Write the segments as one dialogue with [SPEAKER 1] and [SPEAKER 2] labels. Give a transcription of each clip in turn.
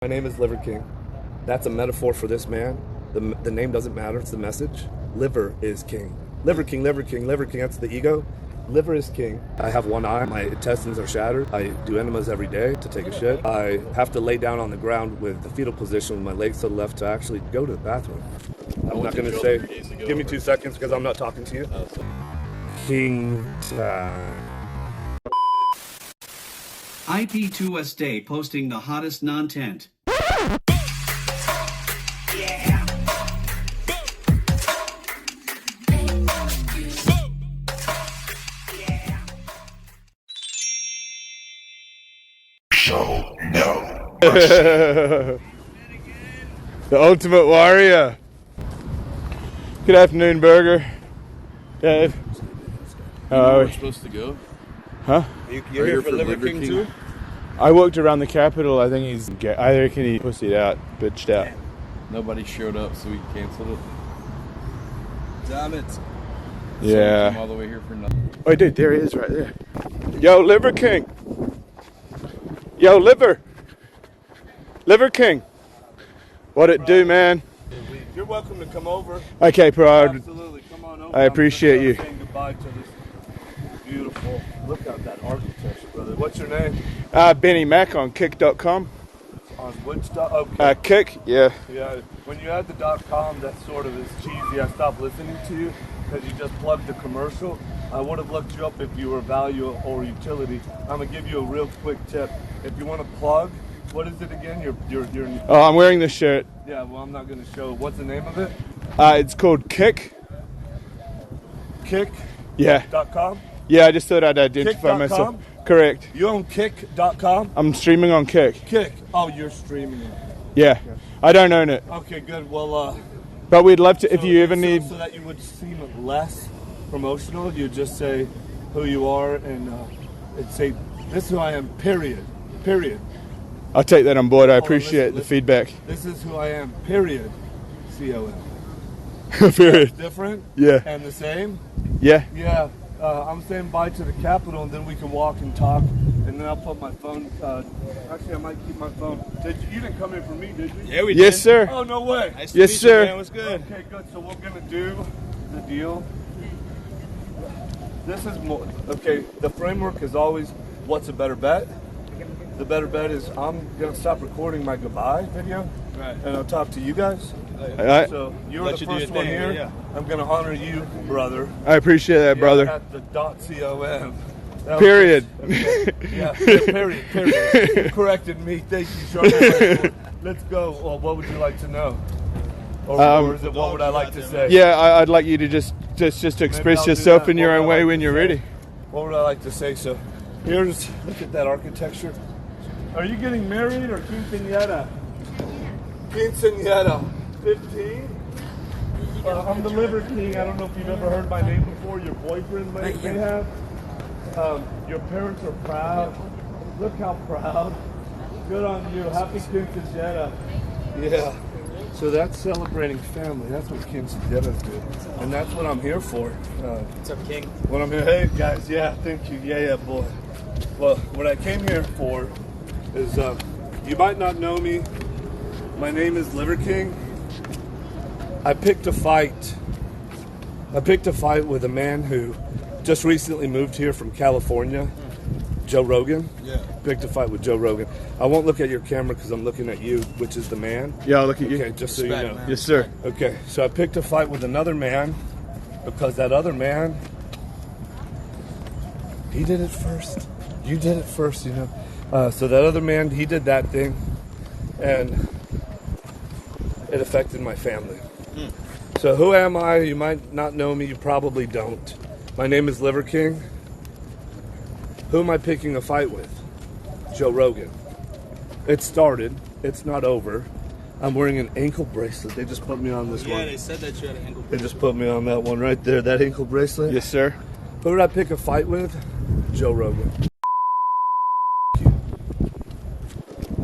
[SPEAKER 1] My name is Liver King. That's a metaphor for this man. The name doesn't matter, it's the message. Liver is king. Liver King, Liver King, Liver King, that's the ego. Liver is king. I have one eye, my intestines are shattered. I do enemas every day to take a shit. I have to lay down on the ground with the fetal position with my legs to the left to actually go to the bathroom. I'm not gonna say, give me 2 seconds because I'm not talking to you. King
[SPEAKER 2] IP2 Day posting the hottest non-tent.
[SPEAKER 3] Yeah.
[SPEAKER 4] So no.
[SPEAKER 5] The ultimate warrior. Good afternoon, Burger. Dave. How are we?
[SPEAKER 6] Supposed to go?
[SPEAKER 5] Huh?
[SPEAKER 1] You're here for Liver King too?
[SPEAKER 5] I walked around the Capitol. I think he's gay. I reckon he pussied out, bitched out.
[SPEAKER 6] Nobody showed up, so we canceled it.
[SPEAKER 1] Damn it.
[SPEAKER 5] Yeah.
[SPEAKER 6] Came all the way here for nothing.
[SPEAKER 5] Oh, dude, there he is right there. Yo, Liver King. Yo, Liver. Liver King. What it do, man?
[SPEAKER 1] You're welcome to come over.
[SPEAKER 5] Okay, bro.
[SPEAKER 1] Absolutely, come on over.
[SPEAKER 5] I appreciate you.
[SPEAKER 1] Saying goodbye to this beautiful. Look at that architecture, brother. What's your name?
[SPEAKER 5] Benny Mack on kick.com.
[SPEAKER 1] On which stuff? Okay.
[SPEAKER 5] Kick, yeah.
[SPEAKER 1] Yeah. When you add the .com, that sort of is cheesy. I stopped listening to you because you just plugged the commercial. I would have looked you up if you were value or utility. I'm gonna give you a real quick tip. If you want to plug, what is it again? Your.
[SPEAKER 5] Oh, I'm wearing this shirt.
[SPEAKER 1] Yeah. Well, I'm not gonna show. What's the name of it?
[SPEAKER 5] It's called Kick.
[SPEAKER 1] Kick.
[SPEAKER 5] Yeah.
[SPEAKER 1] .com.
[SPEAKER 5] Yeah, I just thought I'd identify
[SPEAKER 1] Kick.com?
[SPEAKER 5] myself. Correct.
[SPEAKER 1] You own Kick.com?
[SPEAKER 5] I'm streaming on Kick.
[SPEAKER 1] Kick. Oh, you're streaming it.
[SPEAKER 5] Yeah. I don't own it.
[SPEAKER 1] Okay, good. Well,
[SPEAKER 5] But we'd love to, if
[SPEAKER 1] so-
[SPEAKER 5] you ever need...
[SPEAKER 1] So that you would seem less promotional, you just say who you are and say, this is who I am, period. Period.
[SPEAKER 5] I'll take that on board. I
[SPEAKER 1] Hold on,
[SPEAKER 5] appreciate the
[SPEAKER 1] listen.
[SPEAKER 5] feedback.
[SPEAKER 1] This is who I am, period. C-O-M.
[SPEAKER 5] Period.
[SPEAKER 1] Different?
[SPEAKER 5] Yeah.
[SPEAKER 1] And the same?
[SPEAKER 5] Yeah.
[SPEAKER 1] Yeah. I'm saying bye to the Capitol, and then we can walk and talk, and then I'll put my phone. Actually, I might keep my phone. You didn't come here for me, did you?
[SPEAKER 6] Yeah, we did.
[SPEAKER 5] Yes, sir.
[SPEAKER 1] Oh, no way.
[SPEAKER 6] Nice to
[SPEAKER 5] Yes,
[SPEAKER 6] meet
[SPEAKER 5] sir.
[SPEAKER 6] You, man. What's good?
[SPEAKER 1] Okay, good. So we're gonna do the deal. This is more. Okay, the framework is always, what's a better bet? The better bet is I'm gonna stop recording my goodbye video,
[SPEAKER 6] Right.
[SPEAKER 1] and I'll talk to you guys. So you're
[SPEAKER 6] Let
[SPEAKER 1] the
[SPEAKER 6] you do your
[SPEAKER 1] first one
[SPEAKER 6] thing,
[SPEAKER 1] here.
[SPEAKER 6] yeah.
[SPEAKER 1] I'm gonna honor you, brother.
[SPEAKER 5] I appreciate that, brother.
[SPEAKER 1] At the .com. That was
[SPEAKER 5] Period.
[SPEAKER 1] just- okay. Yeah, period. You corrected me. Thank you, Charlie. Let's go. Well, what would you like to know? Or is it what would I like to say?
[SPEAKER 5] Yeah, I'd like you to just express
[SPEAKER 1] I'll do
[SPEAKER 5] yourself
[SPEAKER 1] that.
[SPEAKER 5] in your
[SPEAKER 1] What
[SPEAKER 5] own
[SPEAKER 1] would I
[SPEAKER 5] way
[SPEAKER 1] like
[SPEAKER 5] when
[SPEAKER 1] to
[SPEAKER 5] you're
[SPEAKER 1] say?
[SPEAKER 5] ready.
[SPEAKER 1] What would I like to say? So, here's, look at that architecture. Are you getting married or quinceañera? Quinceañera. 15? I'm the Liver King. I don't know if you've ever heard my name before. Your boyfriend may have. Your parents are proud. Look how proud. Good on you. Happy quinceañera. Yeah. So that's celebrating family. That's what quinceañeras do. And that's what I'm here for.
[SPEAKER 6] What's up, King?
[SPEAKER 1] What I'm here, hey guys, yeah, thank you, yeah, boy. Well, what I came here for is, you might not know me. My name is Liver King. I picked a fight. I picked a fight with a man who just recently moved here from California, Joe Rogan.
[SPEAKER 6] Yeah.
[SPEAKER 1] Picked a fight with Joe Rogan. I won't look at your camera because I'm looking at you, which is the man.
[SPEAKER 5] Yeah, I'll look at you.
[SPEAKER 1] Okay, just so you
[SPEAKER 6] Respect,
[SPEAKER 1] know.
[SPEAKER 6] man.
[SPEAKER 5] Yes, sir.
[SPEAKER 1] Okay, so I picked a fight with another man because that other man, he did it first. You did it first, you know. So that other man, he did that thing, and it affected my family. So who am I? You might not know me. You probably don't. My name is Liver King. Who am I picking a fight with? Joe Rogan. It started. It's not over. I'm wearing an ankle bracelet. They just put me on this one.
[SPEAKER 6] they said that you had an ankle.
[SPEAKER 1] They just put me on that one right there, that ankle bracelet.
[SPEAKER 5] Yes, sir.
[SPEAKER 1] Who did I pick a fight with? Joe Rogan.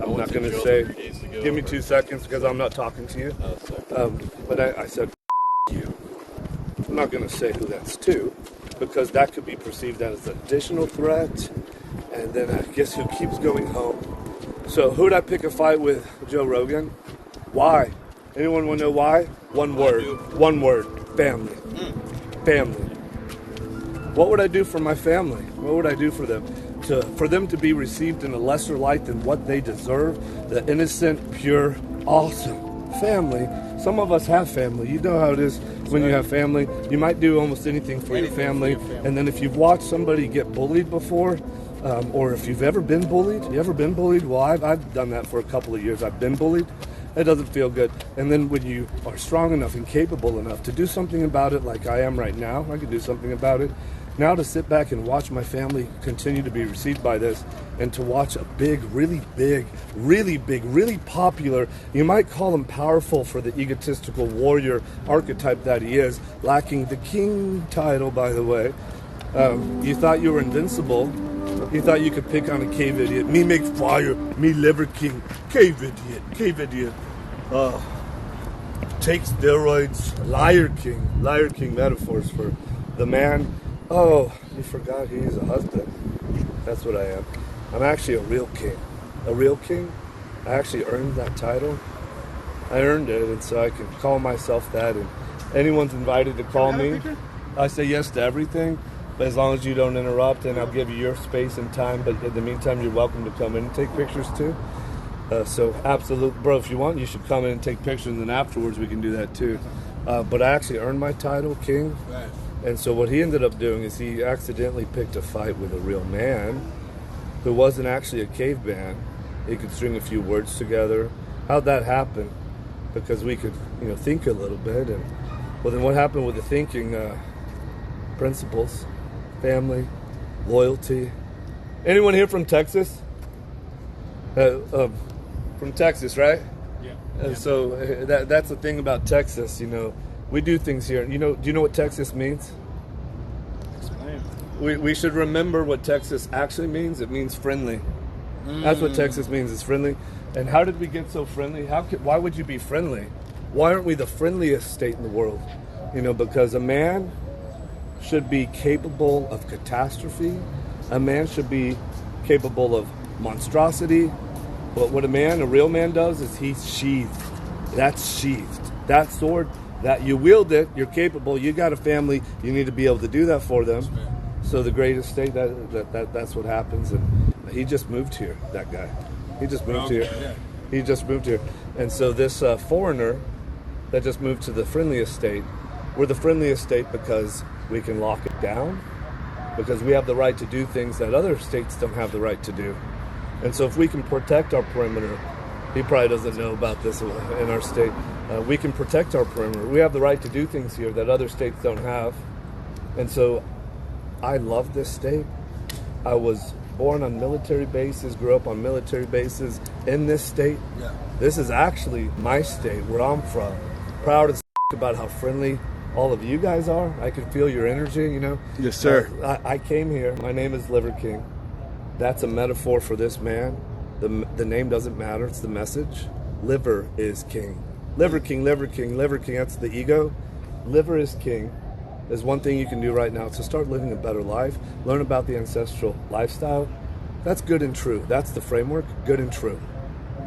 [SPEAKER 1] I'm not going to say, give me 2 seconds because I'm not talking to you. But I said, you. I'm not going to say who that's to because that could be perceived as an additional threat. And then I guess who keeps going home So who'd I pick a fight with? Joe Rogan. Why? Anyone want to know why? One word. One word. Family. Family. What would I do for my family? What would I do for them? For them to be received in a lesser light than what they deserve. The innocent, pure, awesome family. Some of us have family. You know how it is when you have family. You might do almost anything for your family. And then if you've watched somebody get bullied before, or if you've ever been bullied, Well, I've done that for a couple of years. I've been bullied. It doesn't feel good. And then when you are strong enough and capable enough to do something about it, like I am right now, I can do something about it. Now to sit back and watch my family continue to be received by this, and to watch a really popular, you might call him powerful for the egotistical warrior archetype that he is, lacking the king title, by the way. You thought you were invincible. You thought you could pick on a cave idiot. Me make fire, me liver king, cave idiot. Take steroids, liar king metaphors for the man. Oh, you forgot he's a husband. That's what I am. I'm actually a real king. A real king? I actually earned that title. I earned it, and so I can call myself that. And anyone's invited to call me. I say yes to everything, but as long as you don't interrupt, and I'll give you your space and time. But in the meantime, you're welcome to come in and take pictures too. So absolute, bro, if you want, you should come in and take pictures, and then afterwards we can do that too. But I actually earned my title, king.
[SPEAKER 6] Right.
[SPEAKER 1] And so what he ended up doing is he accidentally picked a fight with a real man who wasn't actually a caveman. He could string a few words together. How'd that happen? Because we could, think a little bit. And well, then what happened with the thinking? Principles, family, loyalty. Anyone here from Texas? From Texas, right?
[SPEAKER 6] Yeah.
[SPEAKER 1] So that's the thing about Texas, We do things here. Do you know what Texas means?
[SPEAKER 6] Explain.
[SPEAKER 1] We should remember what Texas actually means. It means friendly. That's what Texas means, is friendly. And how did we get so friendly? Why would you be friendly? Why aren't we the friendliest state in the world? Because a man should be capable of catastrophe. A man should be capable of monstrosity. But what a real man does is he's sheathed. That's sheathed. That sword, that you wield it, you're capable, you got a family, you need to be able to do that for them. So the greatest state, that's what happens. And he just moved here, that guy. He just moved here.
[SPEAKER 6] Yeah.
[SPEAKER 1] He just moved here. And so this foreigner that just moved to the friendliest state, we're the friendliest state because we can lock it down, because we have the right to do things that other states don't have the right to do. And so if we can protect our perimeter, he probably doesn't know about this in our state. We can protect our perimeter. We have the right to do things here that other states don't have. And so I love this state. I was born on military bases, grew up on military bases in this state.
[SPEAKER 6] Yeah.
[SPEAKER 1] This is actually my state, where I'm from. Proud as about how friendly all of you guys are. I can feel your energy,
[SPEAKER 5] Yes, sir.
[SPEAKER 1] I came here. My name is Liver King. That's a metaphor for this man. The name doesn't matter. It's the message. Liver is king. Liver king, liver king, liver king. That's the ego. Liver is king. There's one thing you can do right now to start living a better life. Learn about the ancestral lifestyle. That's good and true. That's the framework. Good and true.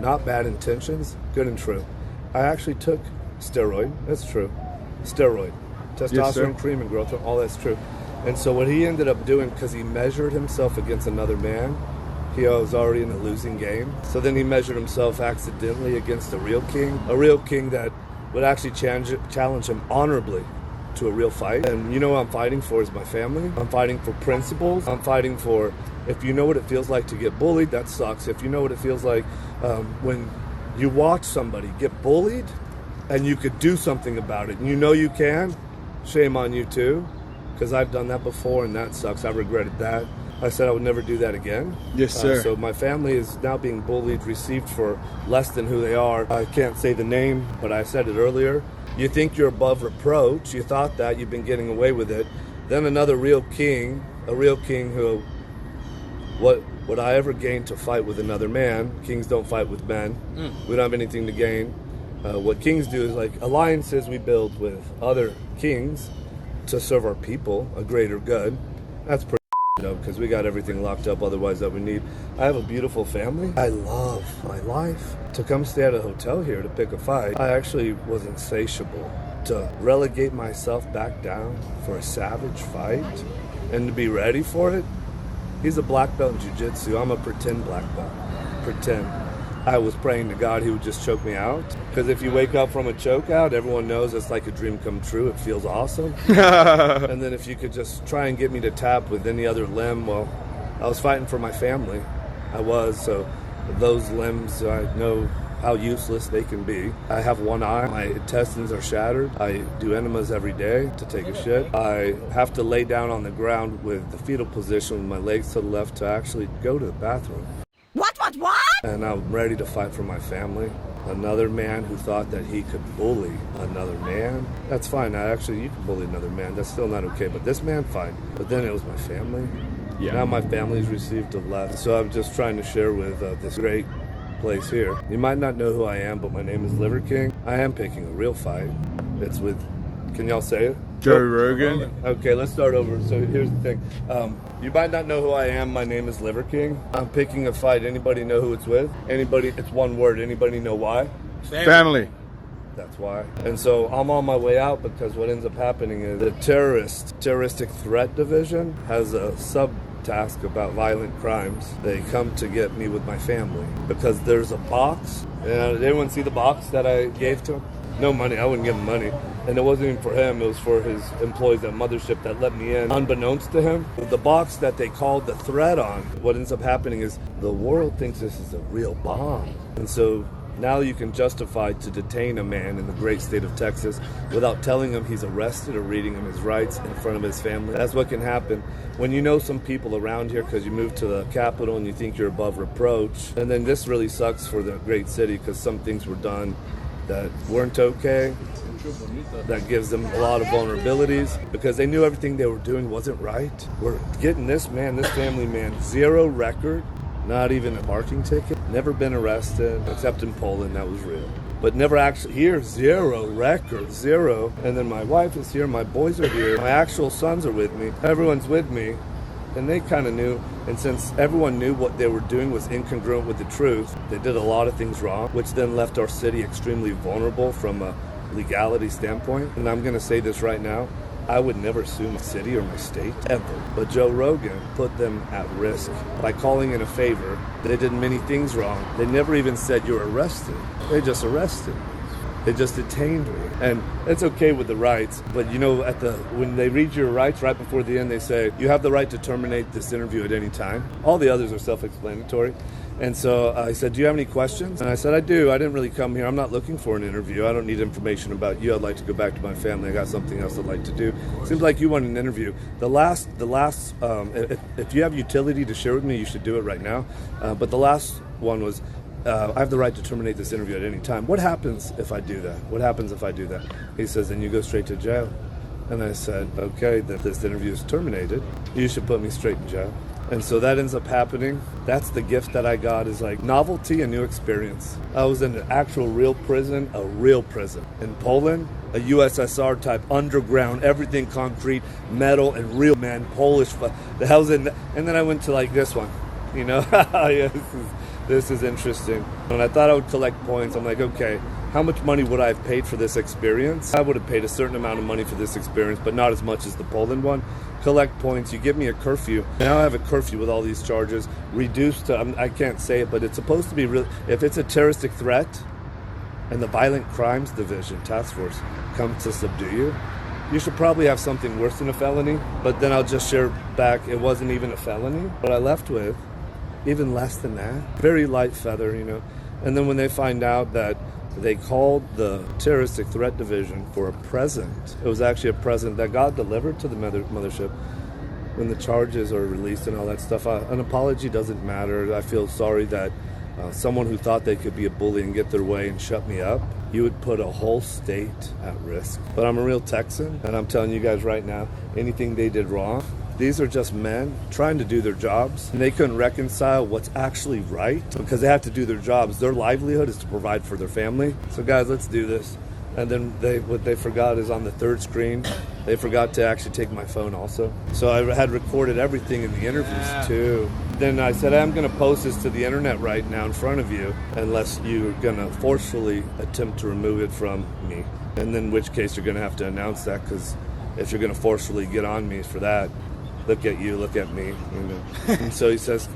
[SPEAKER 1] Not bad intentions. Good and true. I actually took steroid. That's true. Steroid. Testosterone, cream, and growth. All that's true. And so what he ended up doing, because he measured himself against another man, he was already in a losing game. So then he measured himself accidentally against a real king that would actually challenge him honorably to a real fight. And what I'm fighting for is my family. I'm fighting for principles. I'm fighting for, if you know what it feels like to get bullied, that sucks. If you know what it feels like when you watch somebody get bullied and you could do something about it, and you can, shame on you too. Because I've done that before, and that sucks. I regretted that. I said I would never do that again.
[SPEAKER 5] Yes, sir.
[SPEAKER 1] So my family is now being bullied, received for less than who they are. I can't say the name, but I said it earlier. You think you're above reproach. You thought that. You've been getting away with it. Then another real king, who, what would I ever gain to fight with another man? Kings don't fight with men. We don't have anything to gain. What kings do is like alliances we build with other kings to serve our people, a greater good. That's pretty because we got everything locked up otherwise that we need. I have a beautiful family. I love my life. To come stay at a hotel here to pick a fight, I actually was insatiable. To relegate myself back down for a savage fight and to be ready for it. He's a black belt in jiu-jitsu. I'm a pretend black belt. Pretend. I was praying to God he would just choke me out. Because if you wake up from a choke out, everyone knows it's like a dream come true. It feels awesome. And then if you could just try and get me to tap with any other limb, well, I was fighting for my family. I was. So those limbs, I know how useless they can be. I have one eye. My intestines are shattered. I do enemas every day to take a shit. I have to lay down on the ground with the fetal position with my legs to the left to actually go to the bathroom.
[SPEAKER 3] What?
[SPEAKER 1] And I'm ready to fight for my family. Another man who thought that he could bully another man. That's fine. You can bully another man. That's still not okay. But this man, fine. But then it was my family.
[SPEAKER 5] Yeah.
[SPEAKER 1] Now my family's received a left. So I'm just trying to share with this great place here. You might not know who I am, but my name is Liver King. I am picking a real fight. It's with, can y'all say it?
[SPEAKER 5] Joe Rogan.
[SPEAKER 1] Okay, let's start over. So here's the thing. You might not know who I am. My name is Liver King. I'm picking a fight. Anybody know who it's with? Anybody? It's one word. Anybody know why?
[SPEAKER 5] Family.
[SPEAKER 1] That's why. And so I'm on my way out because what ends up happening is the terroristic threat division has a subtask about violent crimes. They come to get me with my family because there's a box. Did anyone see the box that I gave to him? No money. I wouldn't give him money. And it wasn't even for him. It was for his employees at Mothership that let me in, unbeknownst to him. The box that they called the threat on, what ends up happening is the world thinks this is a real bomb. And so now you can justify to detain a man in the great state of Texas without telling him he's arrested or reading him his rights in front of his family. That's what can happen when you know some people around here because you moved to the capital and you think you're above reproach. And then this really sucks for the great city because some things were done that weren't okay. That gives them a lot of vulnerabilities because they knew everything they were doing wasn't right. We're getting this family man, 0 record, not even a parking ticket, never been arrested, except in Poland, that was real. But never actually, here, 0 record, 0. And then my wife is here, my boys are here, my actual sons are with me, everyone's with me. And they kind of knew, and since everyone knew what they were doing was incongruent with the truth, they did a lot of things wrong, which then left our city extremely vulnerable from a legality standpoint. And I'm going to say this right now, I would never sue my city or my state, ever. But Joe Rogan put them at risk by calling in a favor. They did many things wrong. They never even said you're arrested. They just arrested me. They just detained me. And it's okay with the rights, but you know, when they read your rights right before the end, they say, you have the right to terminate this interview at any time. All the others are self-explanatory. And so I said, do you have any questions? And I said, I do. I didn't really come here. I'm not looking for an interview. I don't need information about you. I'd like to go back to my family. I got something else I'd like to do. Seems like you want an interview. If you have utility to share with me, you should do it right now. But the last one was, I have the right to terminate this interview at any time. What happens if I do that? What happens if I do that? He says, then you go straight to jail. And I said, okay, that this interview is terminated. You should put me straight in jail. And so that ends up happening. That's the gift that I got, is like novelty and new experience. I was in an actual real prison, in Poland, a USSR type underground, everything concrete, metal, and real man, Polish. The hell's in, and then I went to like this one, you know. Yeah, this is interesting. And I thought I would collect points. I'm like, okay, how much money would I have paid for this experience? I would have paid a certain amount of money for this experience, but not as much as the Poland one. Collect points. You give me a curfew. Now I have a curfew with all these charges reduced to, I can't say it, but it's supposed to be real. If it's a terroristic threat and the Violent Crimes Division Task Force comes to subdue you, you should probably have something worse than a felony. But then I'll just share back, it wasn't even a felony. What I left with, even less than that, very light feather, you know. And then when they find out that they called the terroristic threat division for a present, it was actually a present that got delivered to the mothership. When the charges are released and all that stuff, an apology doesn't matter. I feel sorry that someone who thought they could be a bully and get their way and shut me up, you would put a whole state at risk. But I'm a real Texan, and I'm telling you guys right now, anything they did wrong, these are just men trying to do their jobs, and they couldn't reconcile what's actually right because they have to do their jobs. Their livelihood is to provide for their family. So guys, let's do this. And then what they forgot is on the third screen, They forgot to actually take my phone also. So I had recorded everything in the interviews too. Then I said, I'm going to post this to the internet right now in front of you, unless you're going to forcefully attempt to remove it from me. And then in which case you're going to have to announce that, because if you're going to forcefully get on me for that, look at you, look at me. You know? And so he says,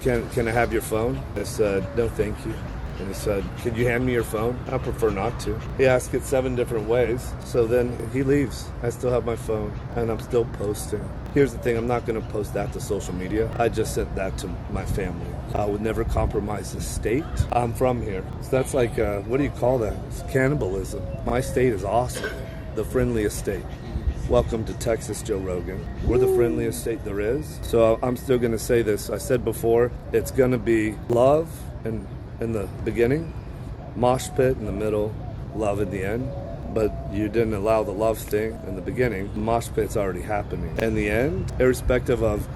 [SPEAKER 1] can I have your phone? I said, no, thank you. And he said, could you hand me your phone? I prefer not to. He asked it 7 different ways. So then he leaves. I still have my phone, and I'm still posting. Here's the thing, I'm not going to post that to social media. I just sent that to my family. I would never compromise the state. I'm from here. So that's like, what do you call that? It's cannibalism. My state is awesome. The friendliest state. Welcome to Texas, Joe Rogan. We're the friendliest state there is. So I'm still going to say this. I said before, it's going to be love and in the beginning, mosh pit in the middle, love in the end. But you didn't allow the love thing in the beginning. The mosh pit's already happening. In the end, irrespective of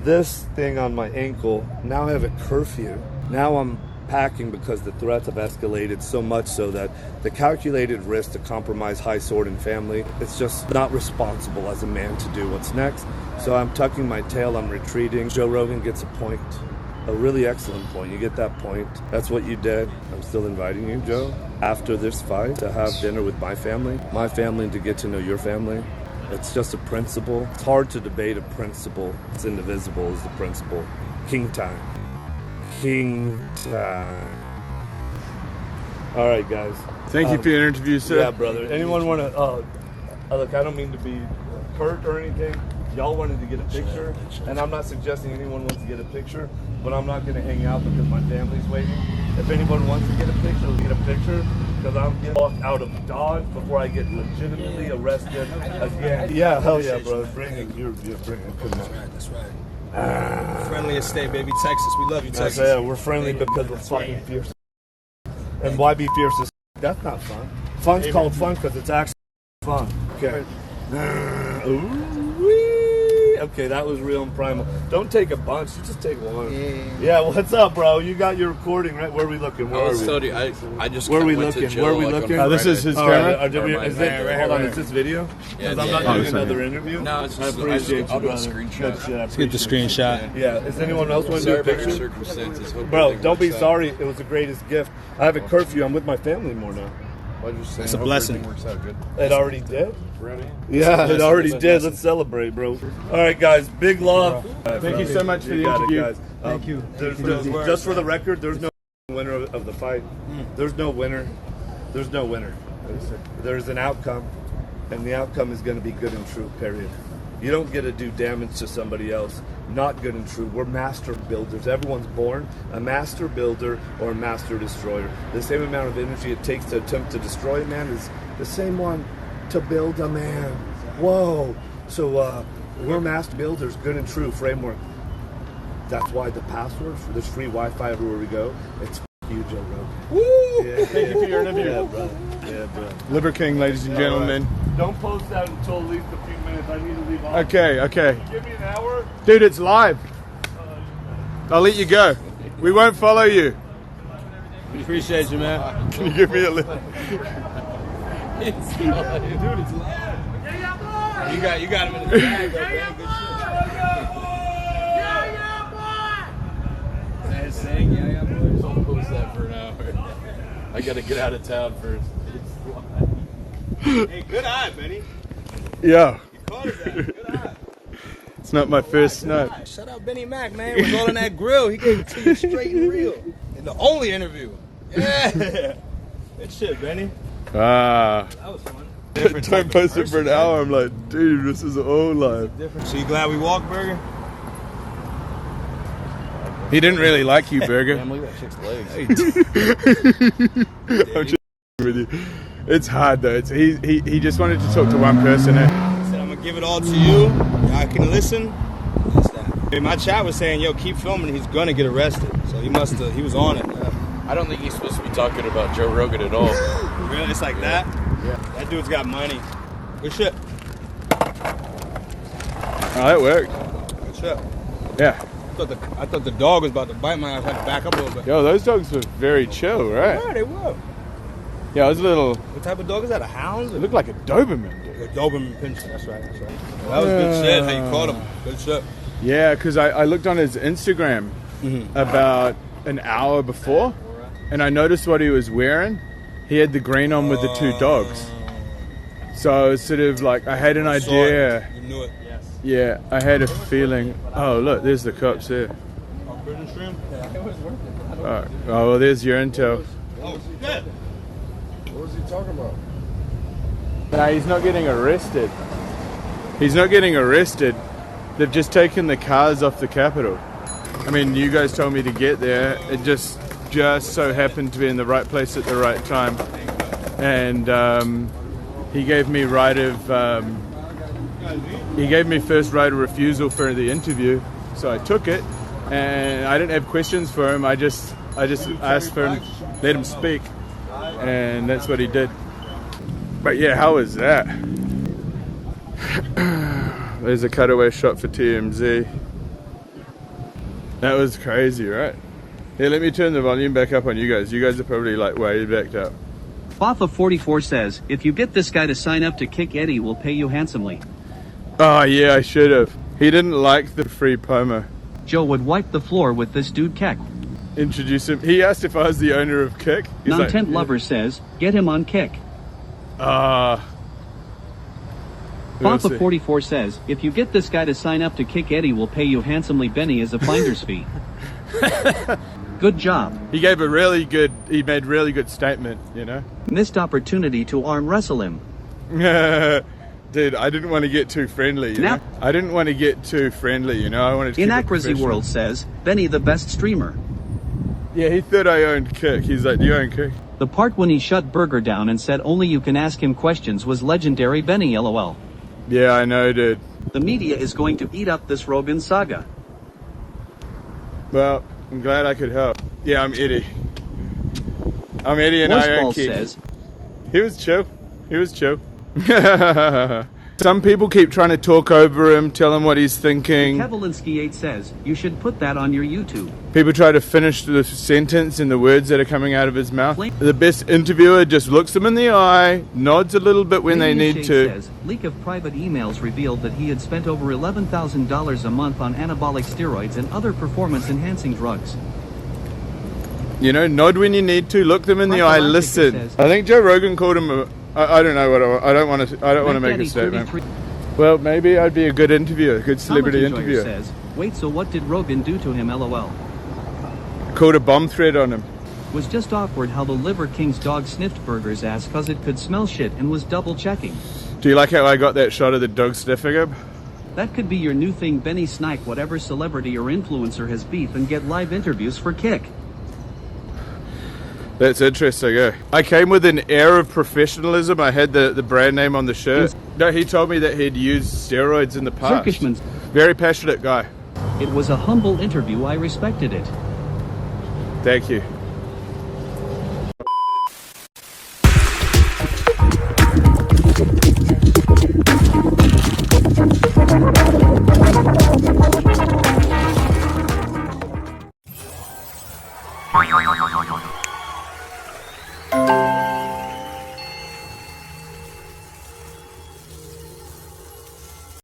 [SPEAKER 1] this thing on my ankle, now I have a curfew. Now I'm packing because the threats have escalated so much so that the calculated risk to compromise High Sword and family, it's just not responsible as a man to do what's next. So I'm tucking my tail, I'm retreating. Joe Rogan gets a point. A really excellent point. You get that point. That's what you did. I'm still inviting you, Joe, after this fight, to have dinner with my family, and to get to know your family. It's just a principle. It's hard to debate a principle. It's indivisible is the principle. King time. King time. All right, guys.
[SPEAKER 5] Thank you for your interview, sir.
[SPEAKER 1] Yeah, brother. Anyone want to... look, I don't mean to be hurt or anything. Y'all wanted to get a picture, and I'm not suggesting anyone wants to get a picture, but I'm not going to hang out because my family's waiting. If anyone wants to get a picture, we'll get a picture, because I'm getting walked out of Dodge before I get legitimately arrested again. Yeah, hell yeah, bro. Bring it. You're bringing it.
[SPEAKER 6] That's right. Friendliest state, baby. Texas. We love you, Texas.
[SPEAKER 1] Yeah, we're friendly because we're fucking fierce. And why be fierce is that's not fun. Fun's called fun because it's actually fun. Okay. Ooh-wee. Okay, that was real and primal. Don't take a bunch, you just take one. Yeah, what's up, bro? You got your recording, right? Where are we looking? Where are we?
[SPEAKER 3] I just
[SPEAKER 1] Where are we
[SPEAKER 3] went to
[SPEAKER 1] looking?
[SPEAKER 3] Joe,
[SPEAKER 1] Where are we
[SPEAKER 3] like,
[SPEAKER 1] looking?
[SPEAKER 5] This is his camera?
[SPEAKER 1] Hold on, is this video?
[SPEAKER 3] Yeah,
[SPEAKER 1] Because I'm not doing another interview.
[SPEAKER 3] No, it's just
[SPEAKER 1] I'll
[SPEAKER 3] do a screenshot.
[SPEAKER 6] Let's get the screenshot.
[SPEAKER 1] Yeah, is anyone else want to do
[SPEAKER 3] Sorry
[SPEAKER 1] a
[SPEAKER 3] about your
[SPEAKER 1] picture?
[SPEAKER 3] circumstances. Hope
[SPEAKER 1] Bro,
[SPEAKER 3] everything
[SPEAKER 1] don't be
[SPEAKER 3] works out.
[SPEAKER 1] sorry. It was the greatest gift. I have a curfew. I'm with my family more now.
[SPEAKER 6] It's a blessing.
[SPEAKER 1] It already did?
[SPEAKER 6] Ready?
[SPEAKER 1] Yeah, it already did. Let's celebrate, bro. All right, guys. Big love.
[SPEAKER 5] Thank you so much for the
[SPEAKER 1] got
[SPEAKER 5] interview.
[SPEAKER 1] It, guys.
[SPEAKER 5] Thank you.
[SPEAKER 1] Just for the record, there's no winner of the fight. There's no winner. There's no winner. There's an outcome, and the outcome is going to be good and true, period. You don't get to do damage to somebody else. Not good and true. We're master builders. Everyone's born a master builder or a master destroyer. The same amount of energy it takes to attempt to destroy a man is the same one to build a man. Whoa. So we're master builders, good and true framework. That's why the password for this free Wi-Fi everywhere we go, it's you, Joe Rogan.
[SPEAKER 5] Woo!
[SPEAKER 1] Yeah.
[SPEAKER 5] Thank you for your interview.
[SPEAKER 1] Yeah, brother. Yeah, bro.
[SPEAKER 5] Liver King, ladies and gentlemen.
[SPEAKER 1] Don't post that until at least a few minutes. I need to leave off.
[SPEAKER 5] Okay.
[SPEAKER 1] Give me an hour.
[SPEAKER 5] Dude, it's live. I'll let you go. We won't follow you.
[SPEAKER 6] Appreciate you, man.
[SPEAKER 5] Can you give me a lift?
[SPEAKER 6] Dude, it's live. You got him in the bag, bro. Man. Good shit. Saying, yeah, boys.
[SPEAKER 3] Don't post that for an hour. I gotta get out of town first.
[SPEAKER 6] Hey, good eye, Benny.
[SPEAKER 5] Yeah.
[SPEAKER 6] You caught it that. Good eye.
[SPEAKER 5] It's not my first snipe.
[SPEAKER 6] Shout out Benny Mack, man. It was all in that grill. He gave it to you straight and real. In the only interview. Yeah. Good shit, Benny.
[SPEAKER 5] Ah.
[SPEAKER 6] That was fun.
[SPEAKER 5] Don't post it for an hour. I'm like, dude, this is all live.
[SPEAKER 6] Different. So you glad we walked, Burger?
[SPEAKER 5] He didn't really like you, Burger.
[SPEAKER 3] Damn, look at that chick's legs.
[SPEAKER 5] I'm just with you. It's hard though. He just wanted to talk to one person.
[SPEAKER 6] I said I'm gonna give it all to you. Y'all can listen. That's that. Hey, my chat was saying, yo, keep filming. He's gonna get arrested. So he was on it.
[SPEAKER 3] I don't think he's supposed to be talking about Joe Rogan at all.
[SPEAKER 6] Really? It's like that? Yeah. That dude's got money. Good shit.
[SPEAKER 5] Oh, it worked.
[SPEAKER 6] Good shit.
[SPEAKER 5] Yeah.
[SPEAKER 6] I thought the dog was about to bite my ass. I had to back up a little bit.
[SPEAKER 5] Yo, those dogs were very chill, right?
[SPEAKER 6] Yeah, they were.
[SPEAKER 5] Yeah, it was a little.
[SPEAKER 6] What type of dog is that? A hound?
[SPEAKER 5] It looked like a Doberman, dude.
[SPEAKER 6] A Doberman Pinscher. That's right. That's right. Well, that was good shit. How you caught him? Good shit.
[SPEAKER 5] Yeah, because I looked on his Instagram about an hour before, and I noticed what he was wearing. He had the green on with the two dogs. So I was sort of like, I had an idea.
[SPEAKER 6] You knew it. Yes.
[SPEAKER 5] Yeah, I had a feeling. Oh, look, there's the cops there.
[SPEAKER 6] Prison stream?
[SPEAKER 5] Oh, well, there's your intel.
[SPEAKER 6] Oh, shit.
[SPEAKER 1] What was he talking about?
[SPEAKER 5] No, he's not getting arrested. He's not getting arrested. They've just taken the cars off the Capitol. I mean, you guys told me to get there. It just so happened to be in the right place at the right time. And he gave me first right of refusal for the interview. So I took it, and I didn't have questions for him. I just asked for him, let him speak, and that's what he did. But yeah, how was that? There's a cutaway shot for TMZ. That was crazy, right? Here, let me turn the volume back up on you guys. You guys are probably like way backed up.
[SPEAKER 2] Fafa44 says, if you get this guy to sign up to kick Eddie, we'll pay you handsomely.
[SPEAKER 5] Oh yeah, I should have. He didn't like the free promo.
[SPEAKER 2] Joe would wipe the floor with this dude Keck.
[SPEAKER 5] Introduce him. He asked if I was the owner of Kick. He's
[SPEAKER 2] Non-tent
[SPEAKER 5] like,
[SPEAKER 2] lover says, get him on Kick. Fafa44 says, if you get this guy to sign up to kick Eddie, we'll pay you handsomely Benny as a finder's fee. Good job.
[SPEAKER 5] He made really good statement, you know?
[SPEAKER 2] Missed opportunity to arm wrestle him.
[SPEAKER 5] Dude, I didn't want to get too friendly, you know? I didn't want to get too friendly, you know? I wanted to keep it
[SPEAKER 2] Inaccuracy
[SPEAKER 5] professional.
[SPEAKER 2] World says, Benny the best streamer.
[SPEAKER 5] Yeah, he thought I owned Kick. He's like, do you own Kick?
[SPEAKER 2] The part when he shut Burger down and said only you can ask him questions was legendary Benny LOL.
[SPEAKER 5] Yeah, I know, dude.
[SPEAKER 2] The media is going to eat up this Rogan Saga.
[SPEAKER 5] Well, I'm glad I could help. Yeah, I'm Eddie. I'm Eddie and I own Kick.
[SPEAKER 2] Says,
[SPEAKER 5] He was chill. He was chill. Some people keep trying to talk over him, tell him what he's thinking.
[SPEAKER 2] Kevilinski8 says, you should put that on your YouTube.
[SPEAKER 5] People try to finish the sentence and the words that are coming out of his mouth. The best interviewer just looks them in the eye, nods a little bit when they need to.
[SPEAKER 2] Says, leak of private emails revealed that he had spent over $11,000 a month on anabolic steroids and other performance-enhancing drugs.
[SPEAKER 5] You know, nod when you need to, look them in the eye, listen. I think Joe Rogan called him I don't know what I don't want to make a statement. Well, maybe I'd be a good interviewer, a good celebrity interviewer.
[SPEAKER 2] Says, wait, so what did Rogan do to him, LOL?
[SPEAKER 5] Called a bomb threat on him.
[SPEAKER 2] Was just awkward how the Liver King's dog sniffed Burger's ass cause it could smell shit and was double checking.
[SPEAKER 5] Do you like how I got that shot of the dog sniffing him?
[SPEAKER 2] That could be your new thing, Benny. Snipe whatever celebrity or influencer has beef and get live interviews for Kick.
[SPEAKER 5] That's interesting, yeah. I came with an air of professionalism. I had the brand name on the shirt. No, he told me that he'd used steroids in the past.
[SPEAKER 2] Zirkishman's.
[SPEAKER 5] Very passionate guy.
[SPEAKER 2] It was a humble interview. I respected it.
[SPEAKER 5] Thank you.